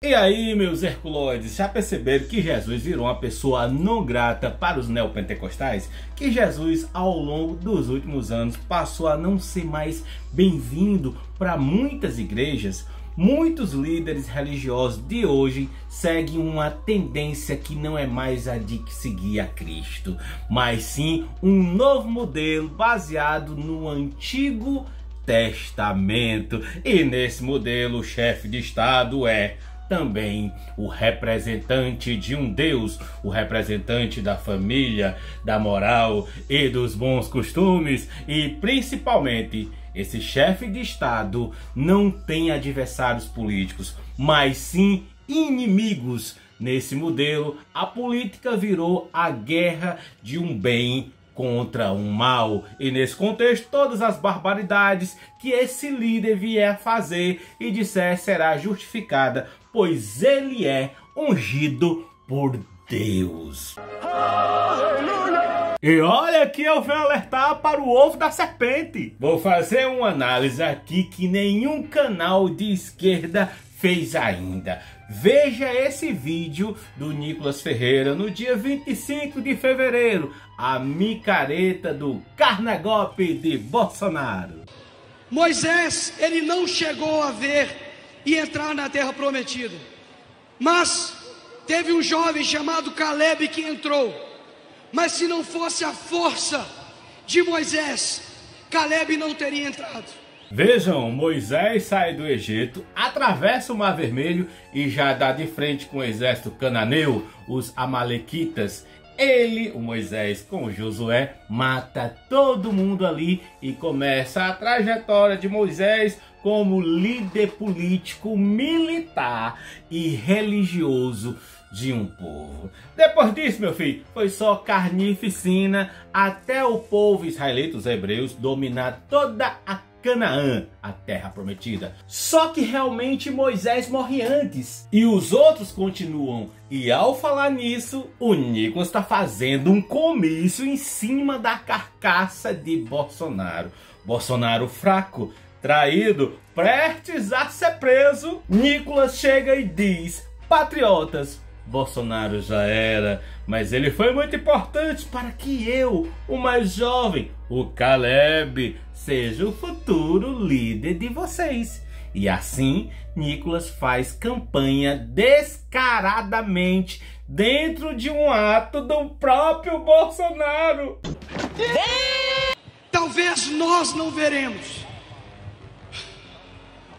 E aí, meus herculoides, já perceberam que Jesus virou uma pessoa não grata para os neopentecostais? Que Jesus, ao longo dos últimos anos, passou a não ser mais bem-vindo para muitas igrejas? Muitos líderes religiosos de hoje seguem uma tendência que não é mais a de seguir a Cristo, mas sim um novo modelo baseado no Antigo Testamento. E nesse modelo, o chefe de Estado é também o representante de um Deus, o representante da família, da moral e dos bons costumes. E principalmente, esse chefe de Estado não tem adversários políticos, mas sim inimigos. Nesse modelo, a política virou a guerra de um bem contra um mal. E nesse contexto, todas as barbaridades que esse líder vier a fazer e disser será justificada, pois ele é ungido por Deus. Aleluia! E olha que eu venho alertar para o ovo da serpente. Vou fazer uma análise aqui que nenhum canal de esquerda fez ainda. Veja esse vídeo do Nicolas Ferreira no dia 25 de fevereiro. A micareta do carnagope de Bolsonaro. Moisés, ele não chegou a ver e entrar na terra prometida. Mas teve um jovem chamado Caleb que entrou. Mas se não fosse a força de Moisés, Caleb não teria entrado. Vejam, Moisés sai do Egito, atravessa o Mar Vermelho e já dá de frente com o exército cananeu, os amalequitas. Ele, o Moisés com Josué, mata todo mundo ali e começa a trajetória de Moisés como líder político, militar e religioso de um povo. Depois disso, meu filho, foi só carnificina até o povo israelita, os hebreus, dominar toda a Canaã, a terra prometida. Só que realmente Moisés morre antes e os outros continuam. E ao falar nisso, o Nicolas está fazendo um comício em cima da carcaça de Bolsonaro. Bolsonaro fraco, traído, prestes a ser preso. Nicolas chega e diz: patriotas, Bolsonaro já era, mas ele foi muito importante para que eu, o mais jovem, o Caleb, seja o futuro líder de vocês. E assim, Nicolas faz campanha descaradamente dentro de um ato do próprio Bolsonaro. Talvez nós não veremos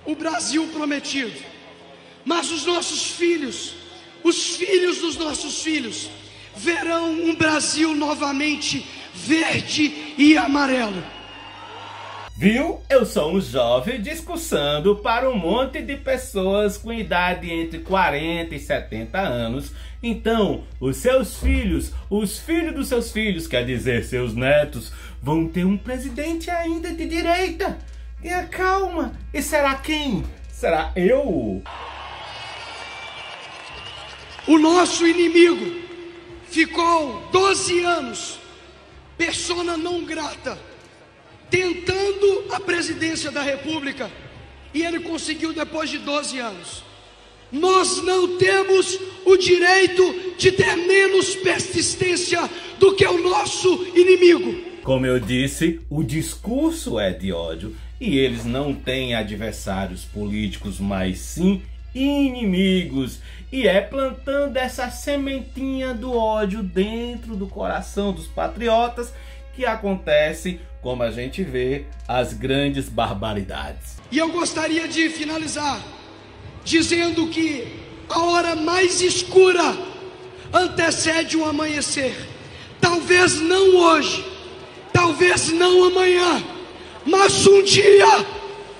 o Brasil prometido, mas os nossos filhos, os filhos dos nossos filhos, verão um Brasil novamente verde e amarelo. Viu? Eu sou um jovem discursando para um monte de pessoas com idade entre 40 e 70 anos. Então, os seus filhos, os filhos dos seus filhos, quer dizer, seus netos, vão ter um presidente ainda de direita. Tenha calma. E será quem? Será eu? O nosso inimigo ficou 12 anos, persona não grata, tentando a presidência da República, e ele conseguiu depois de 12 anos. Nós não temos o direito de ter menos persistência do que o nosso inimigo. Como eu disse, o discurso é de ódio e eles não têm adversários políticos, mas sim inimigos. E é plantando essa sementinha do ódio dentro do coração dos patriotas que acontece, como a gente vê, as grandes barbaridades. E eu gostaria de finalizar dizendo que a hora mais escura antecede o amanhecer. Talvez não hoje, talvez não amanhã, mas um dia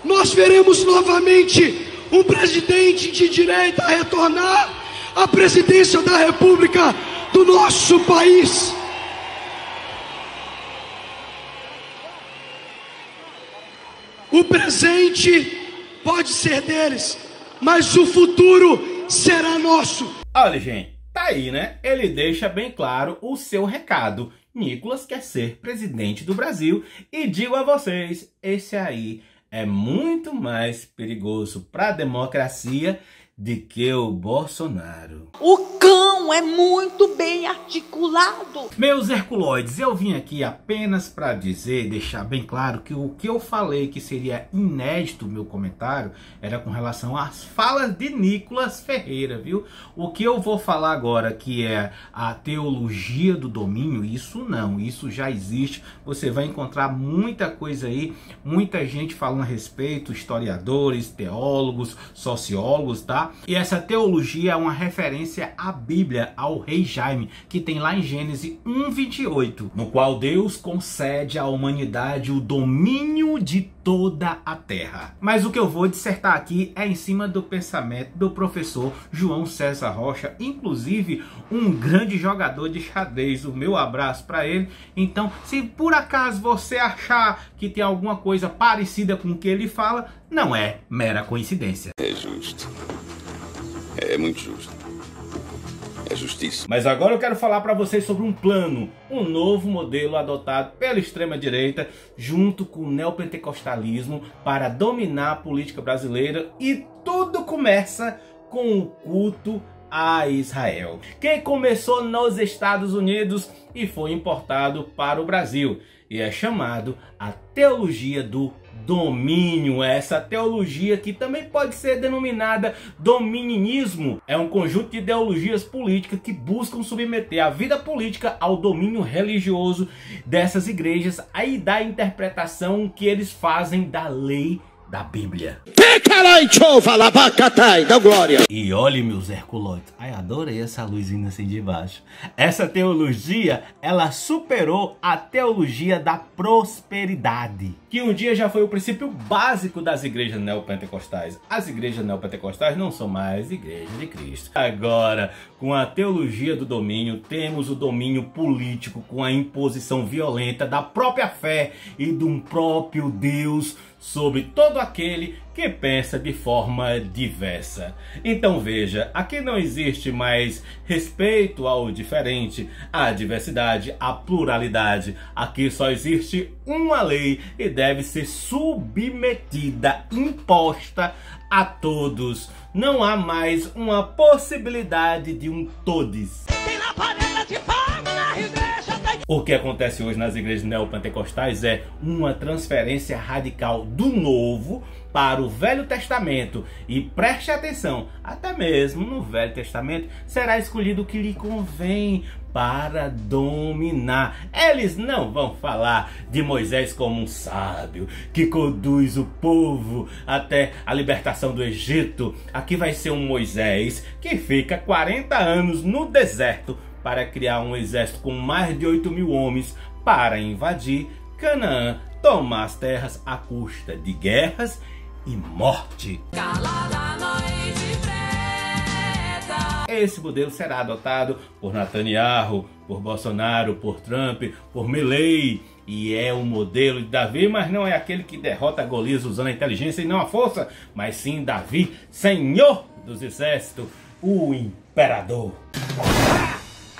nós veremos novamente um presidente de direita retornar à presidência da República do nosso país. O presente pode ser deles, mas o futuro será nosso. Olha, gente, tá aí, né? Ele deixa bem claro o seu recado. Nicolas quer ser presidente do Brasil e digo a vocês, esse aí é muito mais perigoso para a democracia de que o Bolsonaro. O cão é muito bem articulado. Meus herculoides, eu vim aqui apenas para dizer, deixar bem claro que o que eu falei que seria inédito meu comentário era com relação às falas de Nicolas Ferreira, viu? O que eu vou falar agora, que é a teologia do domínio, isso não, isso já existe. Você vai encontrar muita coisa aí, muita gente falando a respeito, historiadores, teólogos, sociólogos, tá? E essa teologia é uma referência à Bíblia, ao rei Jaime, que tem lá em Gênesis 1:28, no qual Deus concede à humanidade o domínio de toda a terra. Mas o que eu vou dissertar aqui é em cima do pensamento do professor João César Rocha, inclusive um grande jogador de xadrez. O meu abraço para ele. Então, se por acaso você achar que tem alguma coisa parecida com o que ele fala, não é mera coincidência. É justo. É muito justo. É justiça. Mas agora eu quero falar para vocês sobre um plano, um novo modelo adotado pela extrema-direita junto com o neopentecostalismo para dominar a política brasileira, e tudo começa com o culto a Israel, que começou nos Estados Unidos e foi importado para o Brasil, e é chamado a teologia do domínio. Essa teologia, que também pode ser denominada domininismo, é um conjunto de ideologias políticas que buscam submeter a vida política ao domínio religioso dessas igrejas, aí dá a interpretação que eles fazem da lei da Bíblia. Da glória. E olhe, meus herculoides, ai, adorei essa luzinha assim de baixo. Essa teologia, ela superou a teologia da prosperidade, que um dia já foi o princípio básico das igrejas neopentecostais. As igrejas neopentecostais não são mais igrejas de Cristo. Agora, com a teologia do domínio, temos o domínio político com a imposição violenta da própria fé e de um próprio Deus sobre todo aquele que pensa de forma diversa. Então veja, aqui não existe mais respeito ao diferente, à diversidade, à pluralidade. Aqui só existe uma lei e deve ser submetida, imposta a todos. Não há mais uma possibilidade de um todes. O que acontece hoje nas igrejas neopentecostais é uma transferência radical do Novo para o Velho Testamento. E preste atenção, até mesmo no Velho Testamento será escolhido o que lhe convém para dominar. Eles não vão falar de Moisés como um sábio que conduz o povo até a libertação do Egito. Aqui vai ser um Moisés que fica 40 anos no deserto para criar um exército com mais de 8.000 homens para invadir Canaã, tomar as terras à custa de guerras e morte. Esse modelo será adotado por Netanyahu, por Bolsonaro, por Trump, por Milley, e é o modelo de Davi, mas não é aquele que derrota Golias usando a inteligência e não a força, mas sim Davi, Senhor dos Exércitos, o Imperador.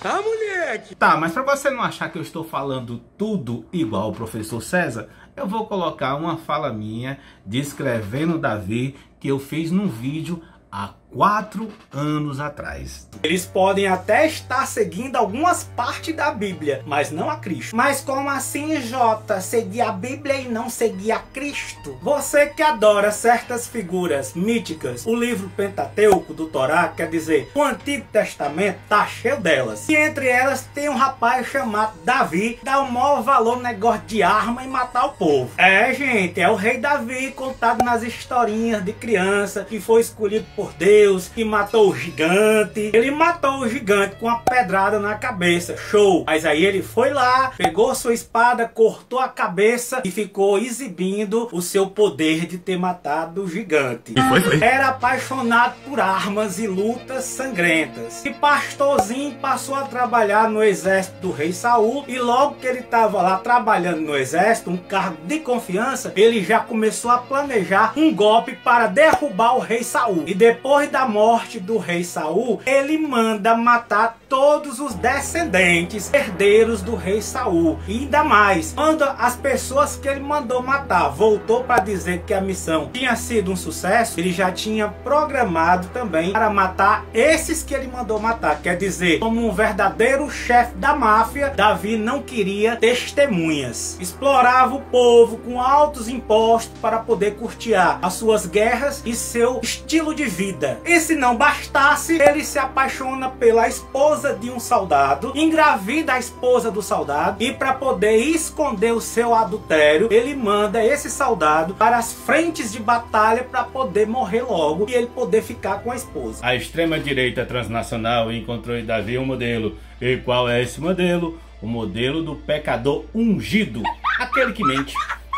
Ah, moleque! Tá, mas para você não achar que eu estou falando tudo igual o professor César, eu vou colocar uma fala minha descrevendo Davi que eu fiz num vídeo há 4 anos atrás. Eles podem até estar seguindo algumas partes da Bíblia, mas não a Cristo. Mas como assim, Jota? Seguir a Bíblia e não seguir a Cristo? Você que adora certas figuras míticas, o livro Pentateuco do Torá, quer dizer, o Antigo Testamento tá cheio delas. E entre elas tem um rapaz chamado Davi, dá o maior valor no negócio de arma e matar o povo. É, gente, é o rei Davi contado nas historinhas de criança, que foi escolhido por Deus, que matou o gigante. Ele matou o gigante com uma pedrada na cabeça, show. Mas aí ele foi lá, pegou sua espada, cortou a cabeça e ficou exibindo o seu poder de ter matado o gigante. Era apaixonado por armas e lutas sangrentas. E pastorzinho passou a trabalhar no exército do rei Saul, e logo que ele estava lá trabalhando no exército, um cargo de confiança, ele já começou a planejar um golpe para derrubar o rei Saul. E depois depois da morte do rei Saul, ele manda matar todos os descendentes, herdeiros do rei Saul. E ainda mais, quando as pessoas que ele mandou matar voltou para dizer que a missão tinha sido um sucesso, ele já tinha programado também para matar esses que ele mandou matar. Quer dizer, como um verdadeiro chefe da máfia, Davi não queria testemunhas. Explorava o povo com altos impostos para poder custear as suas guerras e seu estilo de vida. E se não bastasse, ele se apaixona pela esposa de um soldado, engravida a esposa do soldado, e para poder esconder o seu adultério, ele manda esse soldado para as frentes de batalha para poder morrer logo e ele poder ficar com a esposa. A extrema-direita transnacional encontrou em Davi um modelo. E qual é esse modelo? O modelo do pecador ungido. Aquele que mente,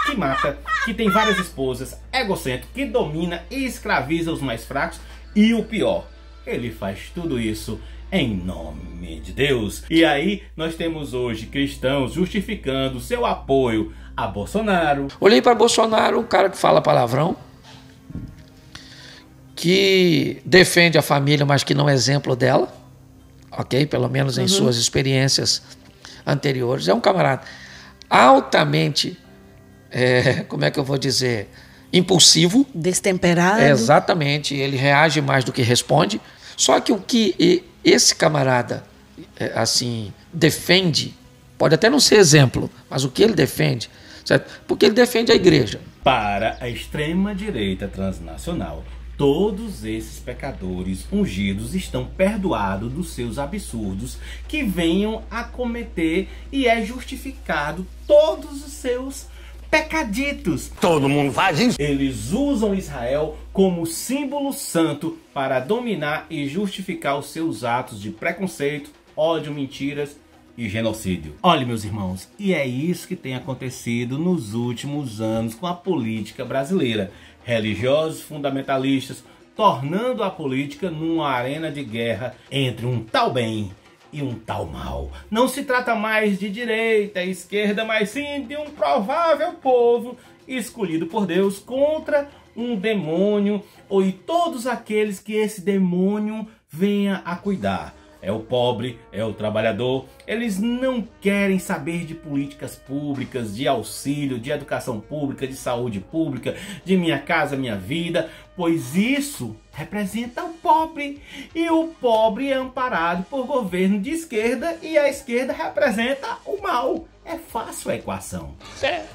que mata, que tem várias esposas, egocêntrico, que domina e escraviza os mais fracos. E o pior, ele faz tudo isso em nome de Deus. E aí nós temos hoje cristãos justificando seu apoio a Bolsonaro. Olhei para Bolsonaro, um cara que fala palavrão, que defende a família, mas que não é exemplo dela, ok? Pelo menos em suas experiências anteriores. É um camarada altamente, como é que eu vou dizer, impulsivo. Destemperado. Exatamente, ele reage mais do que responde. Só que o que esse camarada, assim, defende, pode até não ser exemplo, mas o que ele defende, certo? Porque ele defende a igreja. Para a extrema-direita transnacional, todos esses pecadores ungidos estão perdoados dos seus absurdos que venham a cometer, e é justificado todos os seus pecaditos. Todo mundo faz isso. Eles usam Israel como símbolo santo para dominar e justificar os seus atos de preconceito, ódio, mentiras e genocídio. Olha, meus irmãos, e é isso que tem acontecido nos últimos anos com a política brasileira. Religiosos fundamentalistas tornando a política numa arena de guerra entre um tal bem e um tal mal. Não se trata mais de direita e esquerda, mas sim de um provável povo escolhido por Deus contra um demônio, ou e todos aqueles que esse demônio venha a cuidar. É o pobre, é o trabalhador. Eles não querem saber de políticas públicas, de auxílio, de educação pública, de saúde pública, de Minha Casa Minha Vida, pois isso representa o pobre. E o pobre é amparado por governo de esquerda e a esquerda representa o mal. É fácil a equação.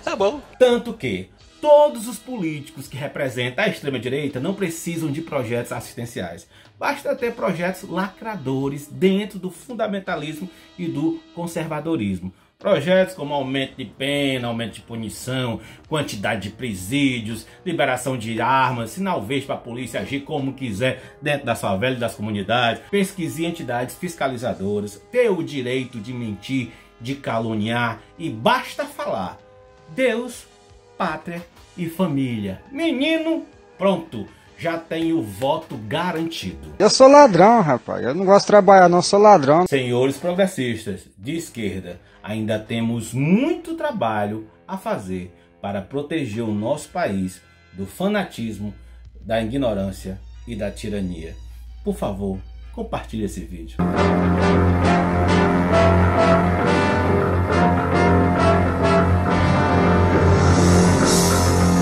Tá bom. Tanto que todos os políticos que representam a extrema-direita não precisam de projetos assistenciais. Basta ter projetos lacradores dentro do fundamentalismo e do conservadorismo. Projetos como aumento de pena, aumento de punição, quantidade de presídios, liberação de armas, sinal verde para a polícia agir como quiser dentro das favelas e das comunidades, pesquisar entidades fiscalizadoras, ter o direito de mentir, de caluniar, e basta falar Deus, pátria e família. Menino, pronto, já tem o voto garantido. Eu sou ladrão, rapaz. Eu não gosto de trabalhar, não, sou ladrão. Senhores progressistas de esquerda, ainda temos muito trabalho a fazer para proteger o nosso país do fanatismo, da ignorância e da tirania. Por favor, compartilhe esse vídeo.